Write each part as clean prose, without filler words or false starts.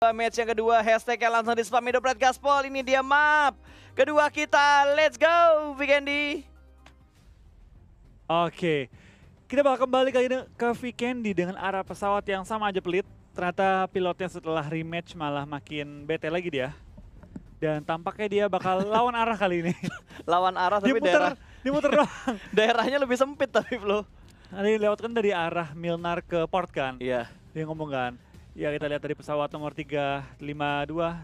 Match yang kedua, hashtagnya langsung di spam Indo Pride Gaspol. Ini dia map kedua kita, let's go Vikendi. Oke, kita bakal kembali kali ini ke Vikendi dengan arah pesawat yang sama aja pelit. Ternyata pilotnya setelah rematch malah makin bete lagi dia. Dan tampaknya dia bakal lawan arah kali ini. Lawan arah tapi daerah Dimuter doang. daerahnya lebih sempit tapi Flo. Nanti lewat kan dari arah Milnar ke port kan. Iya. Dia ngomong kan, ya kita lihat dari pesawat nomor 352,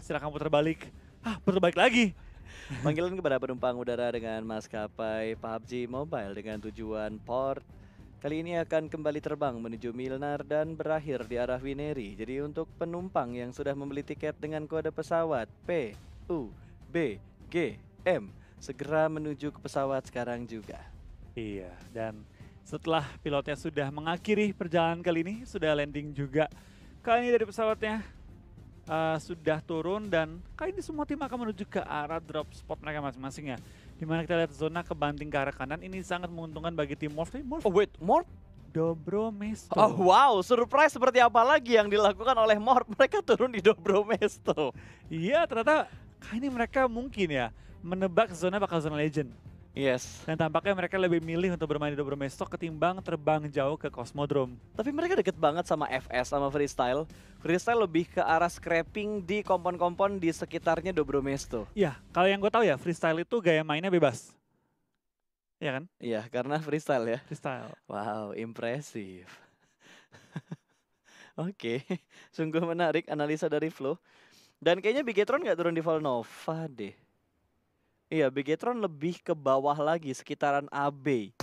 silakan putar balik. Putar balik lagi. Panggilan kepada penumpang udara dengan maskapai PUBG Mobile dengan tujuan port. Kali ini akan kembali terbang menuju Milnar dan berakhir di arah Wineri. Jadi untuk penumpang yang sudah membeli tiket dengan kode pesawat PUBGM, segera menuju ke pesawat sekarang juga. Iya, dan setelah pilotnya sudah mengakhiri perjalanan kali ini, sudah landing juga. Kali ini dari pesawatnya sudah turun dan kali ini semua tim akan menuju ke arah drop spot mereka masing-masing ya. Dimana kita lihat zona kebanting ke arah kanan, ini sangat menguntungkan bagi tim Morph. Oh wait, Morph? Dobromesto. Oh wow, surprise seperti apa lagi yang dilakukan oleh Morph? Mereka turun di Dobromesto. Iya, ternyata kali ini mereka mungkin ya menebak zona bakal zona legend. Yes. Dan tampaknya mereka lebih milih untuk bermain di Dobromesto ketimbang terbang jauh ke Cosmodrome. Tapi mereka deket banget sama FS, sama Freestyle. Freestyle lebih ke arah scrapping di kompon-kompon di sekitarnya Dobromesto. Iya, kalau yang gue tahu ya, Freestyle itu gaya mainnya bebas. Iya kan? Iya, karena Freestyle ya. Freestyle. Wow, impresif. Oke, sungguh menarik analisa dari Flo. Dan kayaknya Bigetron nggak turun di Volnova deh. Iya, Bigetron lebih ke bawah lagi, sekitaran AB.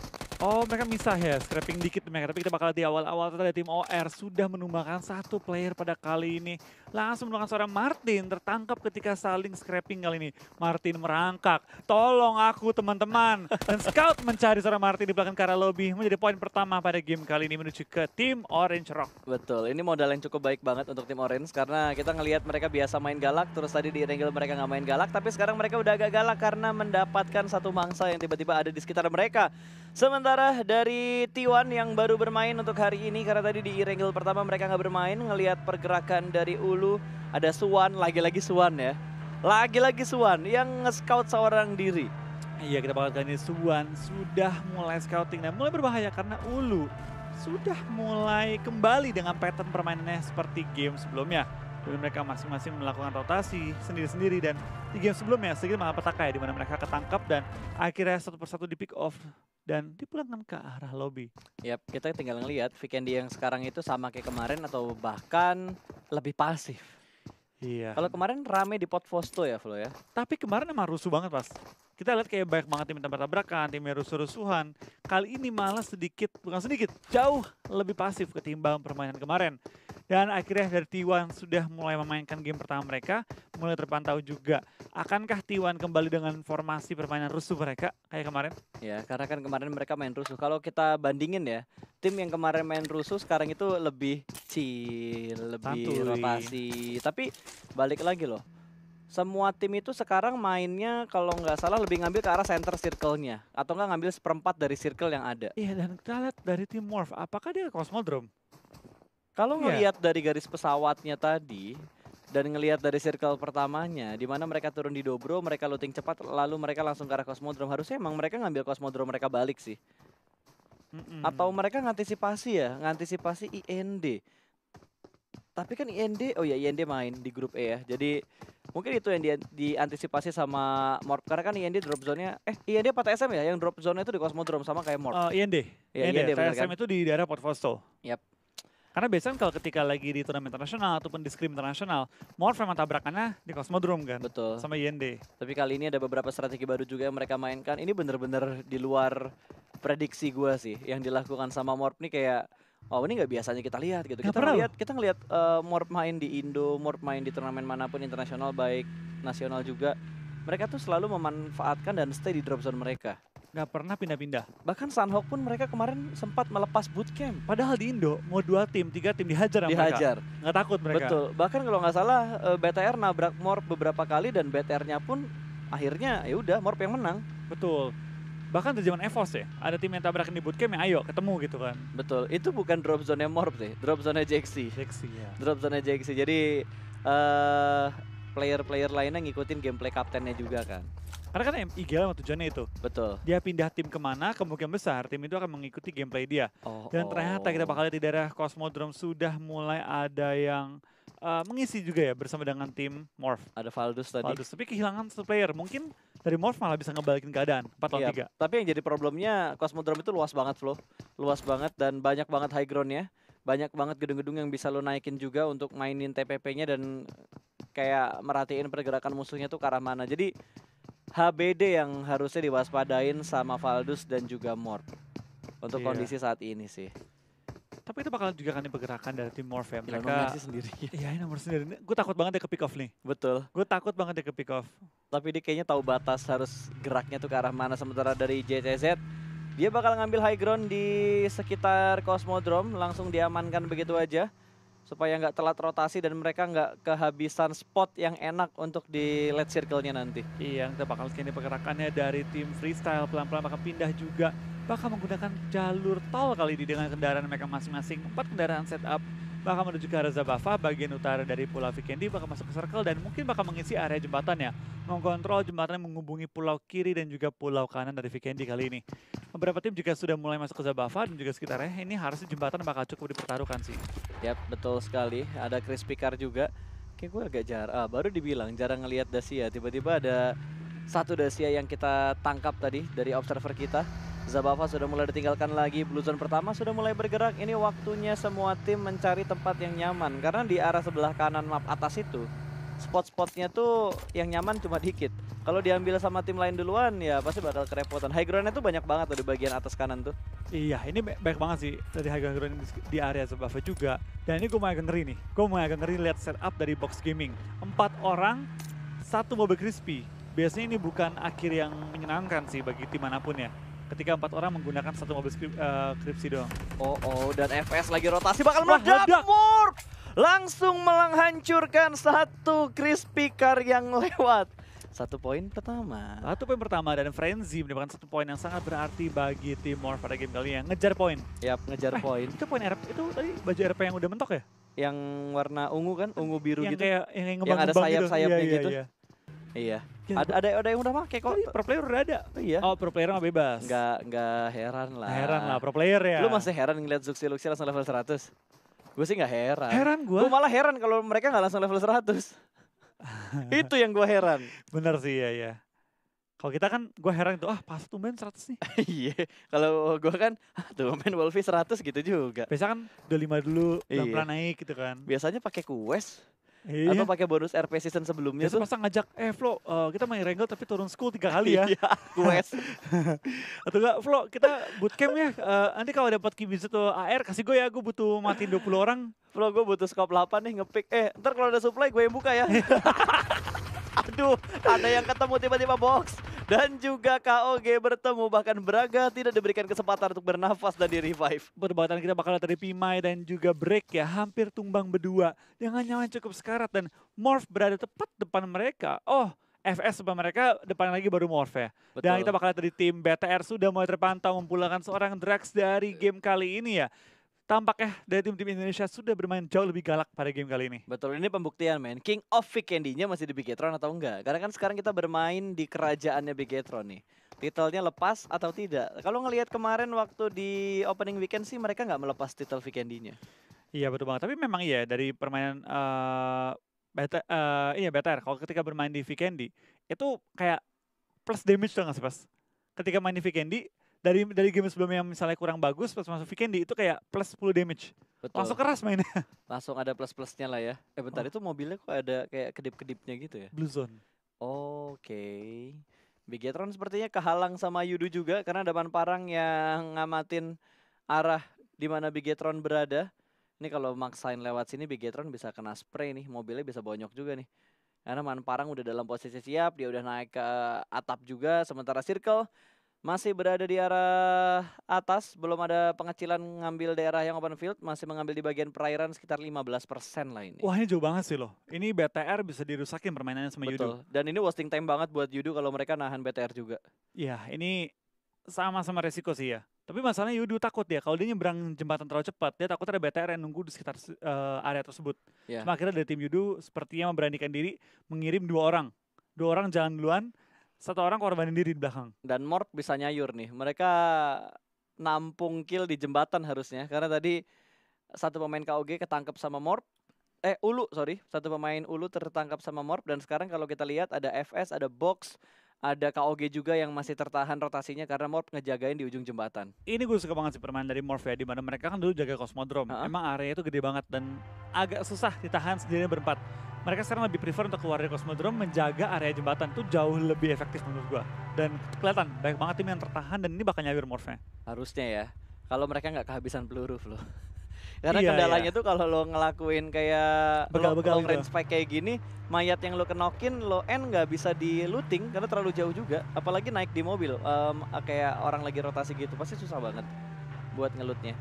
Oh, mereka misah ya, scrapping dikit mereka. Tapi kita bakal di awal-awal ternyata tim OR sudah menumbangkan satu player pada kali ini. Langsung menemukan seorang Martin tertangkap ketika saling scrapping kali ini. Martin merangkak, tolong aku teman-teman. Dan Scout mencari seorang Martin di belakang ke arah lobby. Menjadi poin pertama pada game kali ini menuju ke tim Orange Rock. Betul, ini modal yang cukup baik banget untuk tim Orange. Karena kita ngelihat mereka biasa main galak, terus tadi di Erangel mereka nggak main galak. Tapi sekarang mereka udah agak galak karena mendapatkan satu mangsa yang tiba-tiba ada di sekitar mereka. Sementara dari T1 yang baru bermain untuk hari ini, karena tadi di Erangel pertama mereka nggak bermain, ngelihat pergerakan dari Ulu, ada Suwan, lagi-lagi Suwan ya. Lagi-lagi Suwan yang nge-scout seorang diri. Iya, kita bakal kali ini Suwan sudah mulai scouting dan mulai berbahaya karena Ulu sudah mulai kembali dengan pattern permainannya seperti game sebelumnya. Dan mereka masing-masing melakukan rotasi sendiri-sendiri dan di game sebelumnya sedikit malapetaka ya, di mana mereka ketangkap dan akhirnya satu persatu di pick off dan dipulangkan ke arah lobby. Yap, kita tinggal ngelihat Vikendi yang sekarang itu sama kayak kemarin atau bahkan lebih pasif. Iya. Kalau kemarin rame di pot Fosto ya Flo ya. Tapi kemarin emang rusuh banget pas. Kita lihat kayak banyak banget tim tabrak-tabrakan, timnya rusuh-rusuhan. Kali ini malah bukan sedikit, jauh lebih pasif ketimbang permainan kemarin. Dan akhirnya dari T1 sudah mulai memainkan game pertama mereka, mulai terpantau juga. Akankah T1 kembali dengan formasi permainan rusuh mereka kayak kemarin? Ya, karena kan kemarin mereka main rusuh. Kalau kita bandingin ya, tim yang kemarin main rusuh sekarang itu lebih chill, lebih Santuy. rotasi. Tapi balik lagi loh, semua tim itu sekarang mainnya kalau nggak salah lebih ngambil ke arah center circle-nya. Atau nggak ngambil seperempat dari circle yang ada. Iya, dan kita lihat dari tim Morph, apakah dia ke Cosmodrome? Kalau Iya. ngelihat dari garis pesawatnya tadi, dan ngelihat dari circle pertamanya, di mana mereka turun di Dobro, mereka looting cepat, lalu mereka langsung ke arah Cosmodrome. Harusnya emang mereka ngambil Cosmodrome mereka balik sih. Atau mereka ngantisipasi ya, ngantisipasi IND. Tapi kan IND, oh ya IND main di grup E ya. Jadi mungkin itu yang diantisipasi sama Morph. Karena kan IND drop zone-nya, IND apa TSM ya? Yang drop zone-nya itu di Cosmodrome sama kayak Morph. IND. Ya, IND, IND bener TSM kan? itu di daerah Port Fosto. Yap. Karena biasanya kalau ketika lagi di turnamen internasional ataupun di scrim internasional, Morph memang tabrakannya di Cosmodrome kan? Betul. Sama IND. Tapi kali ini ada beberapa strategi baru juga yang mereka mainkan. Ini bener-bener di luar prediksi gua sih. Yang dilakukan sama Morph nih kayak, oh ini nggak biasanya kita lihat gitu. Kita ngelihat Morph main di Indo, Morph main di turnamen manapun internasional baik nasional juga. Mereka tuh selalu memanfaatkan dan stay di drop zone mereka. Nggak pernah pindah-pindah. Bahkan Sunhawk pun mereka kemarin sempat melepas bootcamp. Padahal di Indo mau 2 tim, 3 tim dihajar sama mereka. Dihajar. Nggak takut mereka. Betul. Bahkan kalau nggak salah BTR nabrak Morph beberapa kali dan BTR-nya pun akhirnya ya udah Morph yang menang. Betul. Bahkan dari zaman EVOS ya, ada tim yang tabrakan di bootcamp yang ayo ketemu gitu kan. Betul. Itu bukan drop zone-nya Morph sih, drop zone-nya Jexi. Jexi ya. Drop zone-nya Jexi. Jadi player-player lainnya ngikutin gameplay kaptennya juga kan. Karena kan IGL tujuannya itu. Betul. Dia pindah tim kemana, kemungkinan besar tim itu akan mengikuti gameplay dia. Oh, Dan ternyata kita bakal lihat di daerah Cosmodrome sudah mulai ada yang mengisi juga ya bersama dengan tim Morph. Ada Valdus tadi. Valdus, tapi kehilangan satu player. Mungkin dari Morph malah bisa ngebalikin keadaan 4 lawan 3. Tapi yang jadi problemnya Cosmodrome itu luas banget, Flo. Luas banget dan banyak banget high ground-nya. Banyak banget gedung-gedung yang bisa lo naikin juga untuk mainin TPP-nya dan kayak merhatiin pergerakan musuhnya tuh ke arah mana. Jadi HBD yang harusnya diwaspadain sama Valdus dan juga Morph untuk kondisi saat ini sih. Tapi itu bakal juga kan pergerakan dari tim Morph ya. Mereka sendiri. Iya, ini nomor sendiri. Gue takut banget dia ke pick off nih. Betul. Gue takut banget dia ke pick off. Tapi dia kayaknya tahu batas harus geraknya tuh ke arah mana. Sementara dari JCZ, dia bakal ngambil high ground di sekitar Cosmodrome. Langsung diamankan begitu aja. Supaya nggak telat rotasi dan mereka nggak kehabisan spot yang enak untuk di lead circle-nya nanti. Iya, kita bakal lihat pergerakannya dari tim freestyle. Pelan-pelan bakal pindah juga. Bakal menggunakan jalur tol kali ini dengan kendaraan mereka masing-masing. 4 kendaraan setup bakal menuju ke arah Zabava, bagian utara dari Pulau Vikendi, bakal masuk ke circle dan mungkin bakal mengisi area jembatan ya. Mengontrol jembatan yang menghubungi pulau kiri dan juga pulau kanan dari Vikendi kali ini. Beberapa tim juga sudah mulai masuk ke Zabava dan juga sekitarnya. Ini harusnya jembatan bakal cukup dipertaruhkan sih. Yap, betul sekali. Ada Crispy Car juga. Kayak gue agak jarang, baru dibilang jarang ngelihat Dacia. Tiba-tiba ada satu Dacia yang kita tangkap tadi dari observer kita. Zabava sudah mulai ditinggalkan lagi, Blue Zone pertama sudah mulai bergerak. Ini waktunya semua tim mencari tempat yang nyaman. Karena di arah sebelah kanan map atas itu, spot-spotnya tuh yang nyaman cuma dikit. Kalau diambil sama tim lain duluan ya pasti bakal kerepotan. High ground-nya tuh banyak banget tuh di bagian atas kanan tuh. Iya, ini banyak banget sih dari high ground di area Zabava juga. Dan ini gue mau agak ngeri nih. Gue mau agak ngeri lihat setup dari Box Gaming. 4 orang, 1 mobil Crispy. Biasanya ini bukan akhir yang menyenangkan sih bagi tim manapun ya. Ketika 4 orang menggunakan 1 mobil Crispy doang. Oh, dan FS lagi rotasi bakal meledak. Morph langsung menghancurkan 1 Crispy Car yang lewat. 1 poin pertama. 1 poin pertama dan Frenzy mendapatkan 1 poin yang sangat berarti bagi tim Morph pada game kali ini. Ngejar poin. Yap, ngejar poin. Itu poin RP, itu tadi baju RP yang udah mentok ya? Yang warna ungu kan, ungu biru yang gitu. Kayak, yang ada sayap-sayapnya gitu. Iya. Ada yang udah pakai kok. Pro player udah ada. Iya. Oh, pro player mah bebas. Nggak heran lah. Heran lah pro player ya. Lu masih heran ngeliat Zuxi langsung level 100? Gue sih nggak heran. Heran gue. Gue malah heran kalau mereka nggak langsung level 100. Itu yang gue heran. Bener sih ya. Kalau kita kan gue heran itu, pas tumben 100 nih. Iya, kalau gue kan tumben Wolfie 100 gitu juga. Biasa kan 25 dulu, pelan-pelan naik gitu kan. Biasanya pakai quest. Iya. Atau pakai bonus RP season sebelumnya tuh. Biasa ngajak, Flo, kita main Wrangle tapi turun school 3 kali ya. Iya, quest. Atau enggak, Flo, kita bootcamp ya. Nanti kalau dapat Kibizuto AR, kasih gue ya, gue butuh matiin 20 orang. Flo, gue butuh scope 8 nih ngepick. Ntar kalau ada supply gue yang buka ya. Aduh, ada yang ketemu tiba-tiba box. Dan juga KOG bertemu, bahkan Braga tidak diberikan kesempatan untuk bernafas dan di-revive. Perdebatan kita bakal dari Pimai dan juga Break ya, hampir tumbang berdua. Dengan nyawa cukup sekarat dan Morph berada tepat depan mereka. Oh, FS depan mereka, depan lagi baru Morph ya. Betul. Dan kita bakal lihat dari tim BTR sudah mulai terpantau memulangkan seorang Drax dari game kali ini ya. Tampaknya dari tim-tim Indonesia sudah bermain jauh lebih galak pada game kali ini. Betul, ini pembuktian men. King of Vikendi-nya masih di Bigetron atau enggak? Karena kan sekarang kita bermain di kerajaannya Bigetron nih. Titelnya lepas atau tidak? Kalau ngelihat kemarin waktu di opening weekend sih mereka nggak melepas titel Vikendi-nya. Iya betul banget, tapi memang iya dari permainan BTR kalau ketika bermain di Vikendi itu kayak plus damage tuh nggak sih pas? Ketika main di Vikendi, dari game sebelumnya yang misalnya kurang bagus pas masuk Vikendi itu kayak plus 10 damage. Betul. Langsung keras mainnya. Langsung ada plus-plusnya lah ya. Bentar itu mobilnya kok ada kayak kedip-kedipnya gitu ya? Blue Zone. Oke. Bigetron sepertinya kehalang sama Yudu juga karena ada Manparang yang ngamatin arah di mana Bigetron berada. Ini kalau maksain lewat sini Bigetron bisa kena spray nih, mobilnya bisa bonyok juga nih. Karena Manparang udah dalam posisi siap, dia udah naik ke atap juga, sementara Circle masih berada di arah atas, belum ada pengecilan ngambil daerah yang open field, masih mengambil di bagian perairan sekitar 15% lah ini. Wah ini jauh banget sih loh, ini BTR bisa dirusakin permainannya sama Betul. Yudu. Dan ini wasting time banget buat Yudu kalau mereka nahan BTR juga. Iya ini sama-sama resiko sih ya. Tapi masalahnya Yudu takut dia, kalau dia nyebrang jembatan terlalu cepat, dia takut ada BTR yang nunggu di sekitar area tersebut. Ya. Cuma akhirnya dari tim Yudu sepertinya memberanikan diri mengirim 2 orang. 2 orang jalan duluan, 1 orang korbanin diri di belakang. Dan Morp bisa nyayur nih. Mereka nampung kill di jembatan harusnya. Karena tadi satu pemain KOG ketangkep sama Morp. Ulu, sorry. Satu pemain Ulu tertangkap sama Morp. Dan sekarang kalau kita lihat ada FS, ada Box, ada KOG juga yang masih tertahan rotasinya karena Morp ngejagain di ujung jembatan. Ini gue suka banget sih permainan dari Morph ya, dimana mereka kan dulu jaga Cosmodrome. Emang area itu gede banget dan agak susah ditahan sendirian berempat. Mereka sekarang lebih prefer untuk keluar dari Cosmodrome, menjaga area jembatan. Itu jauh lebih efektif menurut gue. Dan kelihatan banyak banget tim yang tertahan dan ini bakal nyawir Morph-nya. Harusnya ya. Kalau mereka nggak kehabisan peluru loh. Karena Iya, kendalanya tuh kalau lo ngelakuin kayak Begal-begal long gitu. range spike kayak gini, mayat yang lo kenokin, lo nggak bisa di looting karena terlalu jauh juga. Apalagi naik di mobil, kayak orang lagi rotasi gitu, pasti susah banget buat ngelutnya.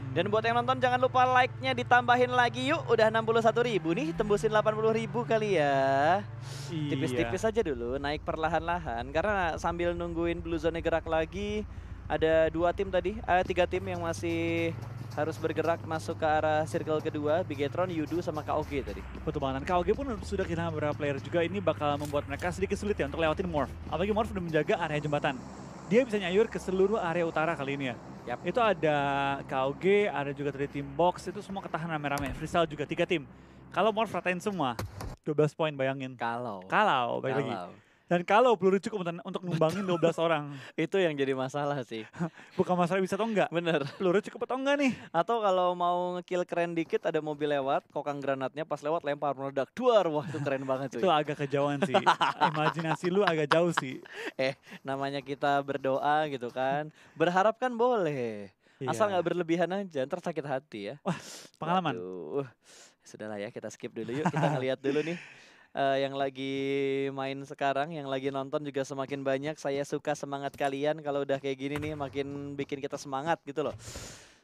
Dan buat yang nonton jangan lupa like-nya ditambahin lagi yuk. Udah 61.000 nih, tembusin 80.000 kali ya. Tipis-tipis aja dulu, naik perlahan-lahan. Karena sambil nungguin Blue Zone gerak lagi, ada 2 tim tadi, 3 tim yang masih harus bergerak masuk ke arah circle kedua, Bigetron, Yudu, sama KOG tadi. Betul banget, dan KOG pun sudah kehilangan beberapa player juga. Ini bakal membuat mereka sedikit sulit ya untuk lewatin Morph. Apalagi Morph udah menjaga area jembatan. Dia bisa nyayur ke seluruh area utara kali ini ya. Yap. Itu ada KOG, ada juga dari tim Box, itu semua ketahan rame-rame. Freestyle juga 3 tim. Kalau Morph ratain semua, 12 poin bayangin. Kalau Baik lagi. Dan kalau peluru cukup untuk numbangin 12 orang. Itu yang jadi masalah sih. Bukan masalah bisa atau enggak. Bener. Peluru cukup atau enggak nih. Atau kalau mau ngekill keren dikit ada mobil lewat, kokang granatnya pas lewat lempar meledak. Duar, wah itu keren banget cuy. Itu agak kejauhan sih. Imajinasi lu agak jauh sih. Namanya kita berdoa gitu kan. Berharap kan boleh. Asal nggak berlebihan aja, ntar sakit hati ya. Wah, pengalaman. Waduh. Sudahlah ya, kita skip dulu yuk. Kita ngeliat dulu nih. Yang lagi main sekarang, yang lagi nonton juga semakin banyak. Saya suka semangat kalian kalau udah kayak gini nih, makin bikin kita semangat gitu loh.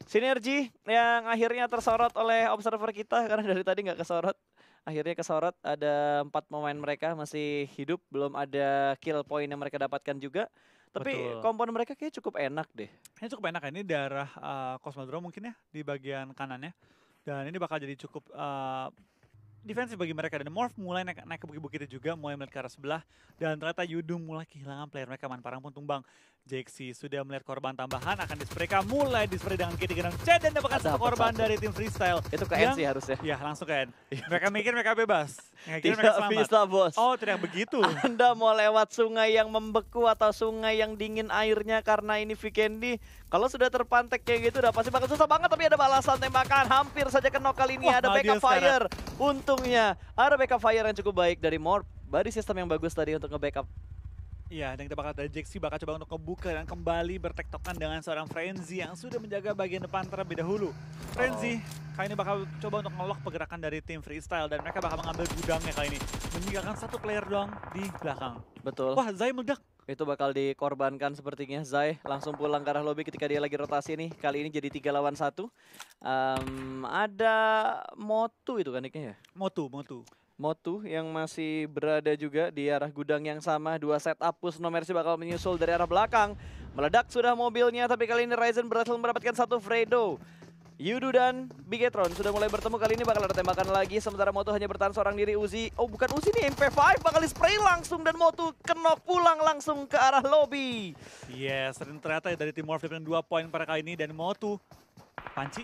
Sinergi yang akhirnya tersorot oleh observer kita karena dari tadi nggak kesorot. Akhirnya kesorot, ada 4 pemain mereka masih hidup, belum ada kill point yang mereka dapatkan juga. Tapi Betul. kompon mereka kayak cukup enak deh. Ini cukup enak ya, ini daerah Cosmodrome mungkin ya, di bagian kanannya. Dan ini bakal jadi cukup defensif bagi mereka. Dan Morph mulai naik ke bukit-bukitnya juga, mulai melihat ke arah sebelah. Dan ternyata Yudu mulai kehilangan player mereka, Manparang pun tumbang. Jexi sudah melihat korban tambahan, akan dispraykan, mulai dispray dengan Kitty Genang C dan dapatkan satu korban dari tim Freestyle. Itu ke N sih harusnya. Iya, langsung ke N. Mereka mikir mereka bebas. Tidak bisa bos. Oh, tidak begitu. Anda mau lewat sungai yang membeku atau sungai yang dingin airnya karena ini Vikendi. Kalau sudah terpantek kayak gitu udah pasti bakal susah banget. Tapi ada balasan tembakan, hampir saja kena kali ini. Ada backup fire. Untungnya ada backup fire yang cukup baik dari Morph. Body system yang bagus tadi untuk nge-backup. Iya, dan kita bakal dari Jexi bakal coba untuk ngebuka dan kembali bertektokan dengan seorang Frenzy yang sudah menjaga bagian depan terlebih dahulu. Frenzy kali ini bakal coba untuk ngelok pergerakan dari tim Freestyle dan mereka bakal mengambil gudangnya kali ini. Meninggalkan 1 player doang di belakang. Betul. Wah, Zai meledak. Itu bakal dikorbankan sepertinya. Zai langsung pulang ke arah lobby ketika dia lagi rotasi nih. Kali ini jadi 3 lawan 1. Ada Motu itu kan nicknya ya? Motu yang masih berada juga di arah gudang yang sama. 2 setup push No Mercy bakal menyusul dari arah belakang. Meledak sudah mobilnya, tapi kali ini Ryzen berhasil mendapatkan 1 Fredo. Yudu dan Bigetron sudah mulai bertemu, kali ini bakal ada tembakan lagi. Sementara Motu hanya bertahan seorang diri. Uzi, oh bukan Uzi nih, MP5 bakal di spray langsung. Dan Motu kenok pulang langsung ke arah lobby. Yes, dan ternyata dari tim Morph dengan 2 poin pada kali ini. Dan Motu, Panci.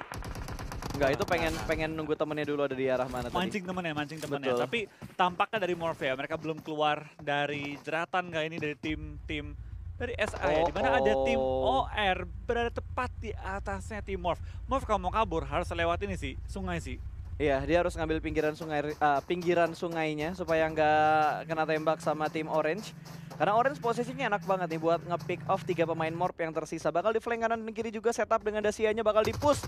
Enggak, itu pengen nunggu temennya dulu ada di arah mana tadi. Mancing temennya. Betul. Tapi tampaknya dari Morph ya, mereka belum keluar dari jeratan kali ini dari tim dari SA ya, di mana ada tim OR berada tepat di atasnya tim Morph. Morph kalau mau kabur harus lewat ini sih, sungai sih. Iya, dia harus ngambil pinggiran sungainya supaya nggak kena tembak sama tim Orange. Karena Orange posisinya enak banget nih buat nge-pick off 3 pemain Morph yang tersisa. Bakal di flank kanan dan kiri juga setup dengan Dasianya bakal di-push.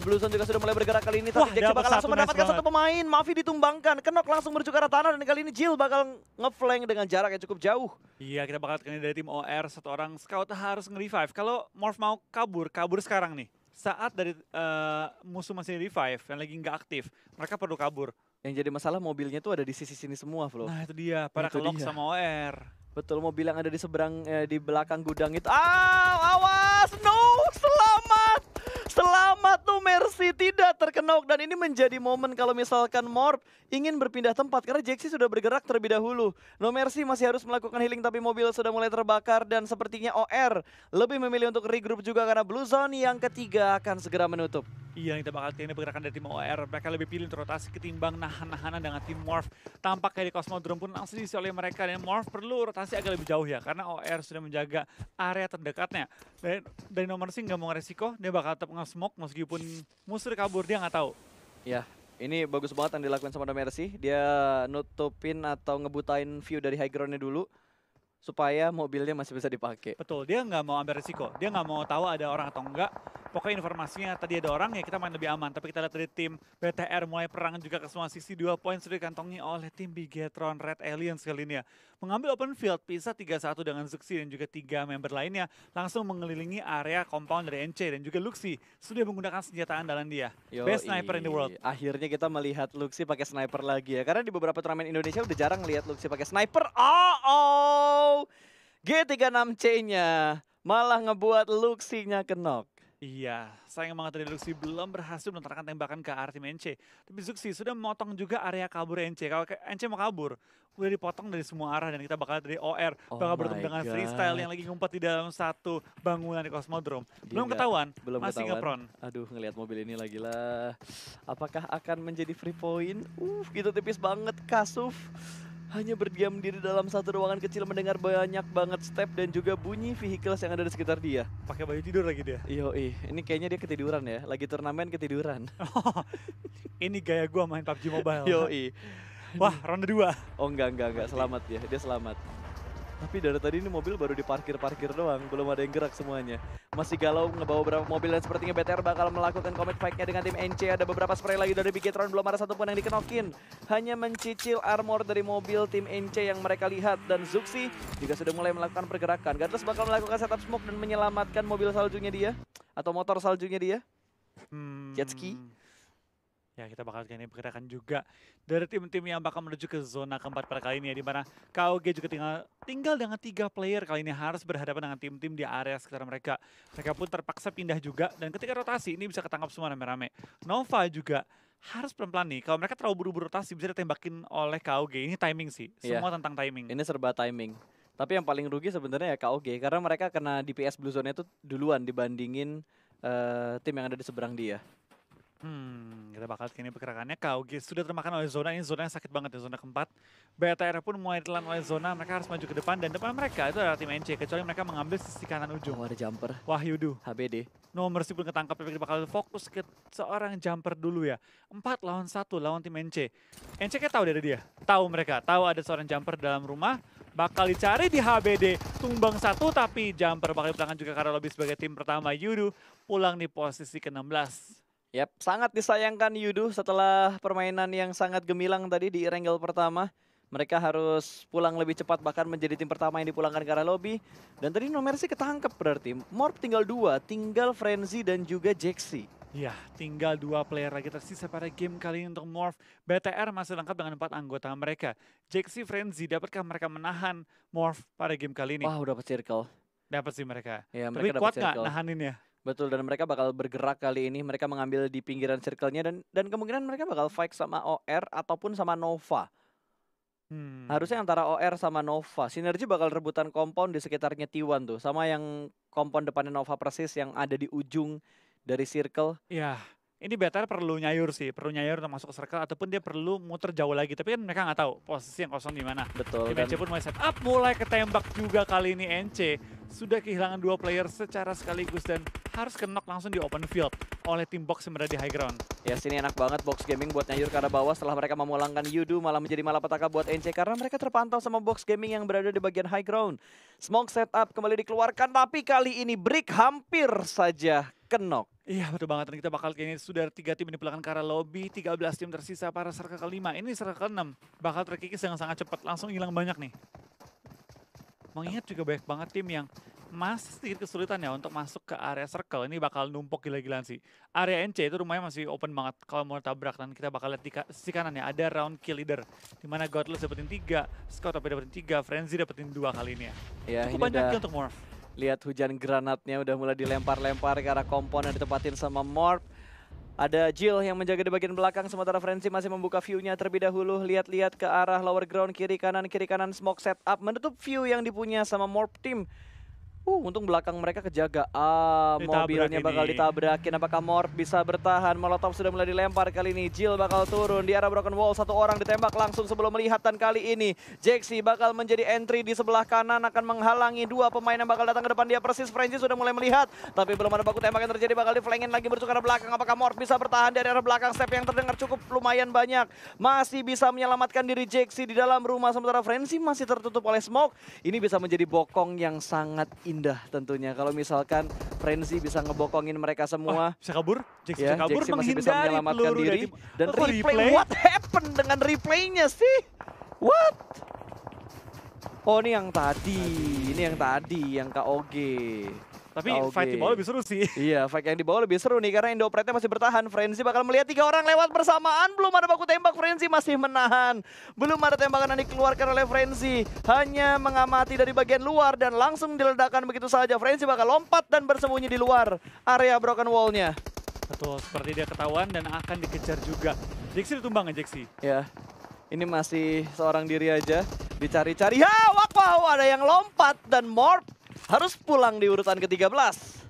Blue Zone juga sudah mulai bergerak kali ini, tapi Jexi bakal langsung mendapatkan 1 pemain. Mavi ditumbangkan, Kenok langsung menuju ke arah tanah, dan kali ini Jill bakal nge-flank dengan jarak yang cukup jauh. Iya, kita bakal dari tim OR, 1 orang scout harus nge-revive. Kalau Morph mau kabur sekarang nih. Saat dari musuh masih revive, yang lagi nggak aktif, mereka perlu kabur. Yang jadi masalah mobilnya tuh ada di sisi sini semua, Flo. Nah itu dia, pada Itu kelok dia. sama OR. Betul, mobil yang ada di seberang, di belakang gudang itu. Awas! No! Selamat! Selamat No Mercy tidak terkenok. Dan ini menjadi momen kalau misalkan Morph ingin berpindah tempat. Karena Jaxi sudah bergerak terlebih dahulu. No Mercy masih harus melakukan healing tapi mobil sudah mulai terbakar. Dan sepertinya OR lebih memilih untuk regroup juga karena Blue Zone yang ketiga akan segera menutup. Iya, kita bakal ini pergerakan dari tim OR. Mereka lebih pilih untuk rotasi ketimbang nahan-nahanan dengan tim Morph. Tampak kayak di Cosmodrome pun langsung diisi oleh mereka. Dan Morph perlu rotasi agak lebih jauh ya. Karena OR sudah menjaga area terdekatnya. Dari nomor sih nggak mau resiko. Dia bakal tetap nge-smoke meskipun musuh kabur. Dia nggak tahu. Ya, ini bagus banget yang dilakukan sama No Mercy. Dia nutupin atau ngebutain view dari high ground-nya dulu. Supaya mobilnya masih bisa dipakai. Betul, dia nggak mau ambil resiko. Dia nggak mau tahu ada orang atau enggak. Pokoknya informasinya tadi ada orang ya kita main lebih aman. Tapi kita lihat dari tim BTR mulai perang juga ke semua sisi. 2 poin sudah dikantongi oleh tim Bigetron Red Aliens kali ini ya. Mengambil open field, pisah 3-1 dengan Zuxi dan juga 3 member lainnya. Langsung mengelilingi area compound dari NC dan juga Luxi sudah menggunakan senjata andalan dia. Best sniper in the world. Akhirnya kita melihat Luxi pakai sniper lagi ya. Karena di beberapa turnamen Indonesia udah jarang lihat Luxi pakai sniper. G36C-nya malah ngebuat Luxi-nya kenok. Iya, sayang banget dari Luxi belum berhasil melontarkan tembakan ke arah tim NC. Tapi Zuxi sudah memotong juga area kabur NC. Kalau NC mau kabur, udah dipotong dari semua arah dan kita bakal dari OR. Bakal bertemu dengan Freestyle yang lagi ngumpet di dalam satu bangunan di Cosmodrome. Belum ketahuan, masih ngepron. Aduh, ngelihat mobil ini lagi lah. Apakah akan menjadi free point? Gitu tipis banget. Kasuf hanya berdiam diri dalam satu ruangan kecil mendengar banyak banget step dan juga bunyi vehicles yang ada di sekitar dia. Pakai baju tidur lagi dia. Yoi, ini kayaknya dia ketiduran ya, lagi turnamen ketiduran. Ini gaya gua main PUBG Mobile. Yoi. Wah, ronde 2. Oh enggak, selamat ya, dia selamat. Tapi dari tadi ini mobil baru diparkir-parkir doang, belum ada yang gerak semuanya. Masih galau ngebawa beberapa mobil dan sepertinya BTR bakal melakukan comet fight-nya dengan tim NC. Ada beberapa spray lagi dari Bigetron, belum ada satupun yang dikenokin. Hanya mencicil armor dari mobil tim NC yang mereka lihat. Dan Zuxi juga sudah mulai melakukan pergerakan. Gatles bakal melakukan setup smoke dan menyelamatkan mobil saljunya dia. Atau motor saljunya dia. Jet ski. Ya kita bakal ini pergerakan juga dari tim-tim yang bakal menuju ke zona keempat pada kali ini ya. Dimana KOG juga tinggal dengan 3 player kali ini harus berhadapan dengan tim-tim di area sekitar mereka. Mereka pun terpaksa pindah juga dan ketika rotasi ini bisa ketangkap semua rame-rame. Nova juga harus pelan-pelan nih. Kalau mereka terlalu buru-buru rotasi bisa ditembakin oleh KOG. Ini timing sih, semua tentang timing. Ini serba timing. Tapi yang paling rugi sebenarnya ya KOG karena mereka kena DPS Blue Zone-nya itu duluan dibandingin tim yang ada di seberang dia. Kita bakal kini pergerakannya. KOG sudah termakan oleh zona, ini zona yang sakit banget ya, zona keempat. BTR pun mulai ditelan oleh zona, mereka harus maju ke depan dan depan mereka itu adalah tim NC, kecuali mereka mengambil sisi kanan ujung. Ada jumper. Wah Yudu. HBD. Nomor sih pun ketangkap, tapi bakal fokus ke seorang jumper dulu ya. 4 lawan 1 lawan tim NC. NC kayak tahu dari dia, tahu mereka, tahu ada seorang jumper dalam rumah. Bakal dicari di HBD, tumbang 1 tapi jumper bakal dipulangkan juga karena lebih sebagai tim pertama. Yudu pulang di posisi ke-16. Yap, sangat disayangkan Yudu setelah permainan yang sangat gemilang tadi di Erangel pertama. Mereka harus pulang lebih cepat bahkan menjadi tim pertama yang dipulangkan ke arah lobby. Dan tadi No Mercy ketangkep berarti. Morph tinggal 2, tinggal Frenzy dan juga Jaxi. Ya, tinggal 2 player lagi tersisa pada game kali ini untuk Morph. BTR masih lengkap dengan 4 anggota mereka. Jaxi, Frenzy, dapatkah mereka menahan Morph pada game kali ini? Wah, udah dapat circle. Dapat sih mereka. Ya, tapi mereka kuat dapat nggak circle. nahaninnya? Betul, dan mereka bakal bergerak kali ini. Mereka mengambil di pinggiran circle-nya dan kemungkinan mereka bakal fight sama OR ataupun sama Nova. Harusnya antara OR sama Nova. Sinergi bakal rebutan compound di sekitarnya T1 tuh. Sama yang compound depannya Nova persis yang ada di ujung dari circle. Ya, ini BTR perlu nyayur sih. Perlu nyayur untuk masuk ke circle ataupun dia perlu muter jauh lagi. Tapi kan mereka nggak tahu posisi yang kosong di mana. Betul. Tim NC pun mulai set up, mulai ketembak juga kali ini NC. Sudah kehilangan 2 player secara sekaligus dan harus kenok langsung di open field oleh tim box yang berada di high ground. Ya sini enak banget Box Gaming buat nyayur ke arah bawah setelah mereka memulangkan Yudu malah menjadi malapetaka buat NC karena mereka terpantau sama Box Gaming yang berada di bagian high ground. Smoke setup kembali dikeluarkan tapi kali ini Brick hampir saja kenok. Iya betul banget, dan kita bakal kayaknya sudah 3 tim dipulangkan ke arah lobby, 13 tim tersisa para circle ke-5. Ini circle ke-6 bakal terkikis dengan sangat cepat, langsung hilang banyak nih. Mengingat juga banyak banget tim yang masih sedikit kesulitan ya untuk masuk ke area circle. Ini bakal numpuk gila-gilaan sih. Area NC itu rumahnya masih open banget kalau mau tabrak. Dan kita bakal lihat di sisi kanan ya, ada round kill leader. Dimana Godless dapetin 3, Scott dapetin 3, Frenzy dapetin 2 kali ini ya. Ya, Cukup ini banyak udah kill untuk Morph. lihat hujan granatnya udah mulai dilempar-lempar ke arah kompon yang ditempatin sama Morph. Ada Jill yang menjaga di bagian belakang, sementara Frenzy masih membuka view-nya terlebih dahulu. Lihat-lihat ke arah lower ground, kiri kanan smoke setup. Menutup view yang dipunya sama Morph Team. Untung belakang mereka kejaga. Mobilnya bakal ditabrakin. Apakah Morph bisa bertahan? Molotov sudah mulai dilempar kali ini. Jill bakal turun di arah broken wall. Satu orang ditembak langsung sebelum melihat. Dan kali ini Jaxi bakal menjadi entry di sebelah kanan. Akan menghalangi dua pemain yang bakal datang ke depan dia persis. Frenzy sudah mulai melihat. Tapi belum ada baku tembak yang terjadi. Bakal di-flangin lagi bertukar ke belakang. Apakah Morph bisa bertahan dari arah belakang? Step yang terdengar cukup lumayan banyak. Masih bisa menyelamatkan diri Jaxi di dalam rumah. Sementara Frenzy masih tertutup oleh smoke. Ini bisa menjadi bokong yang sangat indah tentunya kalau misalkan Frenzy bisa ngebokongin mereka semua. Bisa kabur, Jaxi Ya, bisa kabur, Jaxi masih bisa menghindari menyelamatkan peluru diri. dari Dan replay, what happened dengan replaynya sih? What? Oh ini yang tadi, yang KOG. Tapi fight di bawah lebih seru sih. Iya, fight yang di bawah lebih seru nih karena Indopretnya masih bertahan. Frenzy bakal melihat 3 orang lewat bersamaan. Belum ada baku tembak, Frenzy masih menahan. Belum ada tembakan yang dikeluarkan oleh Frenzy. Hanya mengamati dari bagian luar dan langsung diledakkan begitu saja. Frenzy bakal lompat dan bersembunyi di luar area broken wall-nya. Betul, seperti dia ketahuan dan akan dikejar juga. Jaxi ditumbang ya Jaxi? Ya, ini masih seorang diri aja. Dicari-cari, wow, ada yang lompat dan Morph harus pulang di urutan ke-13.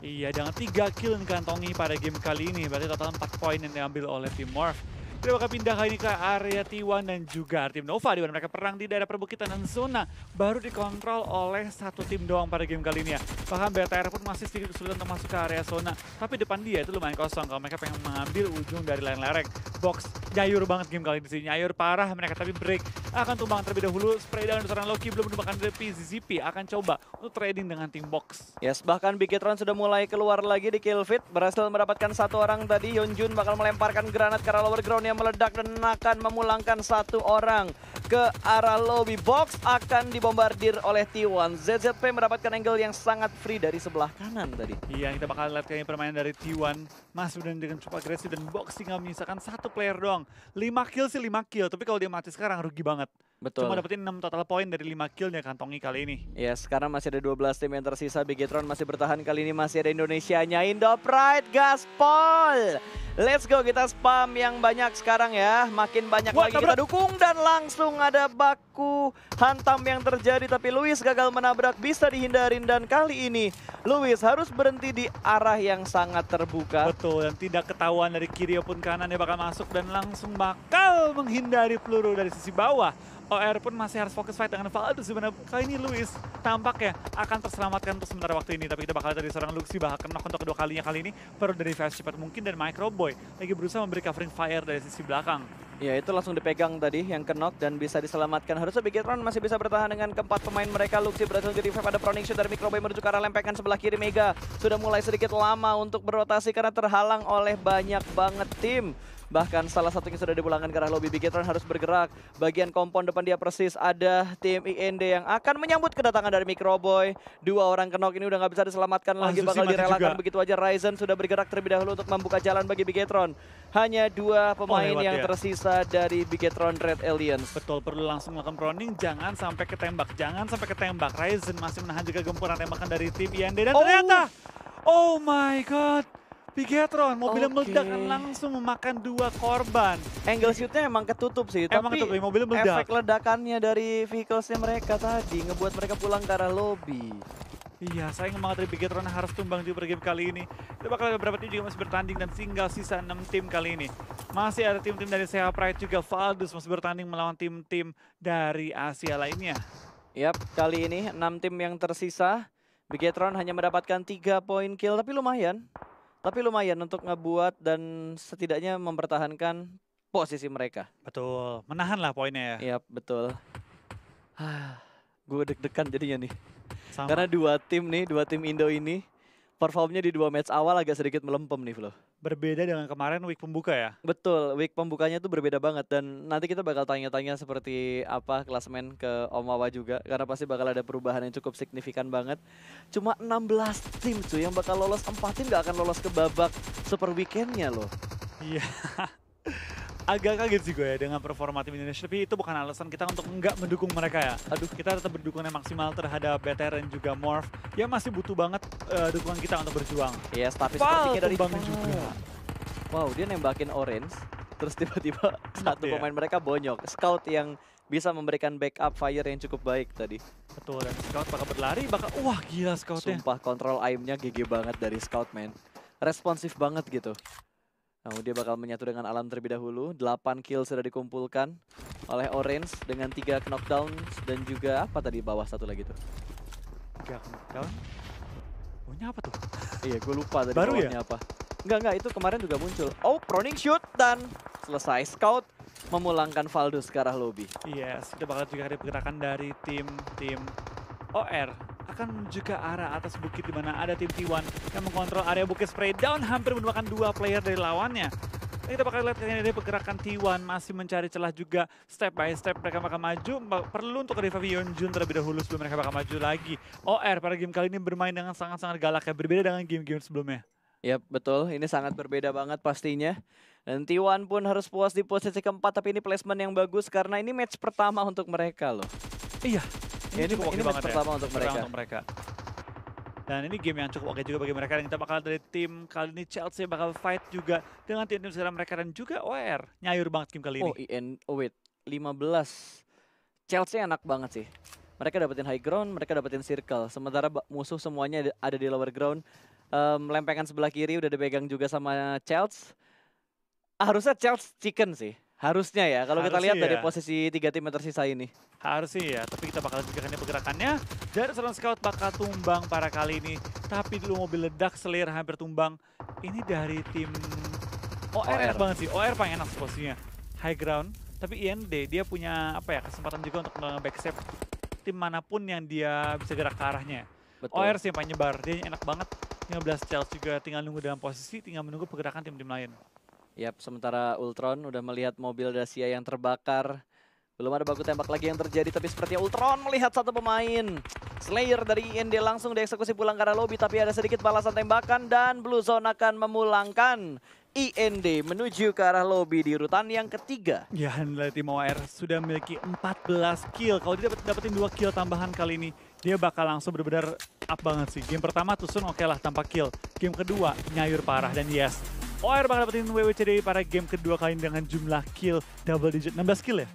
Iya, dengan 3 kill yang dikantongi pada game kali ini. Berarti total 4 poin yang diambil oleh tim Morph. Kita bakal pindah kali ini ke area T1 dan juga tim Nova, di mana mereka perang di daerah perbukitan dan zona baru dikontrol oleh satu tim doang pada game kali ini ya. Bahkan BTR pun masih sedikit kesulitan untuk masuk ke area zona. Tapi depan dia itu lumayan kosong kalau mereka pengen mengambil ujung dari lereng. Box nyayur banget game kali ini sih. Nyayur parah mereka, tapi break akan tumbang terlebih dahulu. Spray dengan seorang Loki belum menumbangkan dari ZZP. Akan coba untuk trading dengan tim Box. Yes, bahkan Bigetron sudah mulai keluar lagi di kill feed. Berhasil mendapatkan satu orang tadi. Yeonjun bakal melemparkan granat ke arah lower ground yang meledak dan akan memulangkan satu orang ke arah lobby. Box akan dibombardir oleh T1. ZZP mendapatkan angle yang sangat free dari sebelah kanan tadi. Iya, kita bakal lihat kayaknya permainan dari T1 masuk dengan cukup agresif dan Box tinggal menyisakan satu player doang. 5 kill sih 5 kill, tapi kalau dia mati sekarang rugi banget. Betul. Cuma dapetin 6 total poin dari 5 killnya kantongi kali ini. Ya, sekarang masih ada 12 tim yang tersisa. Bigetron masih bertahan, kali ini masih ada Indonesianya. Indopride gaspol. Let's go, kita spam yang banyak sekarang ya. Makin banyak lagi kita dukung dan langsung ada baku hantam yang terjadi. Tapi Luis gagal menabrak, bisa dihindarin. Dan kali ini Luis harus berhenti di arah yang sangat terbuka. Betul, dan tidak ketahuan dari kiri maupun kanan dia bakal masuk dan langsung bakal menghindari peluru dari sisi bawah. OR pun masih harus fokus fight dengan Valdus. Sebenarnya kali ini Luis tampaknya akan terselamatkan untuk sementara waktu ini. Tapi kita bakal lihat dari seorang Luxi bahkan knock untuk kedua kalinya kali ini. Perlu dari fast cepat mungkin, dan Microboy lagi berusaha memberi covering fire dari sisi belakang. Ya, itu langsung dipegang tadi yang knock dan bisa diselamatkan. Harusnya Bigetron masih bisa bertahan dengan keempat pemain mereka. Luxi berhasil di revive, ada proning shot dari Microboy menuju ke arah lempengan sebelah kiri. Mega sudah mulai sedikit lama untuk berotasi karena terhalang oleh banyak banget tim. Bahkan salah satunya sudah dipulangkan ke arah lobby. Bigetron harus bergerak. Bagian kompon depan dia persis ada tim IND yang akan menyambut kedatangan dari Microboy. 2 orang knock ini udah nggak bisa diselamatkan lagi, bakal direlakan begitu aja. Ryzen sudah bergerak terlebih dahulu untuk membuka jalan bagi Bigetron. Hanya 2 pemain yang tersisa dari Bigetron Red Aliens. Betul, perlu langsung melakukan proning, jangan sampai ketembak. Jangan sampai ketembak. Ryzen masih menahan juga gempuran tembakan dari tim IND. Dan ternyata, oh my god, Bigetron mobilnya meledak dan langsung memakan 2 korban. Angle shootnya emang ketutup sih, tapi mobilnya meledak. Efek ledakannya dari vehiclesnya mereka tadi ngebuat mereka pulang ke arah lobby. Iya, sayang banget dari Bigetron harus tumbang di game kali ini. Kita bakal ada beberapa tim juga masih bertanding dan tinggal sisa 6 tim kali ini. Masih ada tim-tim dari Seha Pride juga. Valdus masih bertanding melawan tim-tim dari Asia lainnya. Yap, kali ini 6 tim yang tersisa. Bigetron hanya mendapatkan 3 poin kill, tapi lumayan. Tapi lumayan untuk ngebuat dan setidaknya mempertahankan posisi mereka. Betul, menahan lah poinnya ya. Yap, betul. Gue deg-degan jadinya nih. Sama. Karena 2 tim nih, 2 tim Indo ini performnya di 2 match awal agak sedikit melempem nih Flo. Berbeda dengan kemarin week pembuka ya. Betul, week pembukanya tuh berbeda banget dan nanti kita bakal tanya-tanya seperti apa klasemen ke Om Wawa juga karena pasti bakal ada perubahan yang cukup signifikan banget. Cuma 16 tim tuh yang bakal lolos, 4 tim gak akan lolos ke babak super weekendnya loh. Iya. Agak kaget sih gue ya dengan performa tim Indonesia, tapi itu bukan alasan kita untuk nggak mendukung mereka ya. Aduh, kita tetap berdukungan yang maksimal terhadap BTR dan juga Morph. Ya masih butuh banget dukungan kita untuk berjuang. Iya, tapi Val sepertinya dari tumbang Val. juga. Wow, dia nembakin orange, terus tiba-tiba satu ya. pemain mereka bonyok. Scout yang bisa memberikan backup fire yang cukup baik tadi. Betul, dan Scout bakal berlari, wah gila Scoutnya. Sumpah, kontrol aimnya GG banget dari Scout, man. Responsif banget gitu. Nah, dia bakal menyatu dengan alam terlebih dahulu. 8 kill sudah dikumpulkan oleh Orange dengan 3 knockdown dan juga apa tadi bawah satu lagi tuh. 3 knockdown. Bawahnya apa tuh? Iya, gue lupa tadi Baru bawahnya apa. Enggak, itu kemarin juga muncul. Oh, proning shoot dan selesai. Scout memulangkan Valdus ke arah lobby. Yes, kita bakal juga ada pergerakan dari tim OR akan menuju ke arah atas bukit di mana ada tim T1 yang mengkontrol area bukit spray down, hampir menemukan 2 player dari lawannya. Dan kita bakal lihat kayaknya dari pergerakan T1 masih mencari celah juga, step by step mereka bakal maju, perlu untuk revive Yeonjun terlebih dahulu sebelum mereka bakal maju lagi. OR pada game kali ini bermain dengan sangat-sangat galak ya, berbeda dengan game-game sebelumnya. Yap, betul. Ini sangat berbeda banget pastinya. Dan T1 pun harus puas di posisi keempat, tapi ini placement yang bagus karena ini match pertama untuk mereka loh. Iya. Ini match pertama untuk mereka. Dan ini game yang cukup oke juga bagi mereka. Dan kita bakal dari tim kali ini Chelsea bakal fight juga dengan tim-tim sekarang mereka dan juga OR. Nyayur banget game kali ini. Wait, 15. Chelsea enak banget sih. Mereka dapetin high ground, mereka dapetin circle. Sementara musuh semuanya ada di lower ground. Lempengan sebelah kiri udah dipegang juga sama Chelsea. Harusnya Chelsea chicken sih. Harusnya ya, kalau kita lihat dari posisi 3 tim yang tersisa ini. Harus sih ya, tapi kita bakal juga pergerakannya. Dari seorang Scout bakal tumbang para kali ini. Tapi dulu mobil ledak, Slayer hampir tumbang. Ini dari tim OR enak banget sih, OR paling enak posisinya. High ground, tapi IND dia punya apa ya kesempatan juga untuk backstep tim manapun yang dia bisa gerak ke arahnya. Betul. OR sih yang paling nyebar, dia enak banget. 15 Chelsea juga tinggal nunggu dalam posisi, tinggal menunggu pergerakan tim-tim lain. Yap, sementara Ultron udah melihat mobil Dacia yang terbakar. Belum ada baku tembak lagi yang terjadi, tapi sepertinya Ultron melihat satu pemain. Slayer dari IND langsung dieksekusi pulang ke arah lobby, tapi ada sedikit balasan tembakan dan Blue Zone akan memulangkan IND menuju ke arah lobby di urutan yang ketiga. Ya, dari tim OR sudah memiliki 14 kill. Kalau dia dapetin 2 kill tambahan kali ini, dia bakal langsung benar-benar up banget sih. Game pertama Tusun oke lah tanpa kill. Game kedua nyayur parah dan yes. OR bakal dapetin WWCD pada game kedua kali ini dengan jumlah kill double digit. 16 kill ya?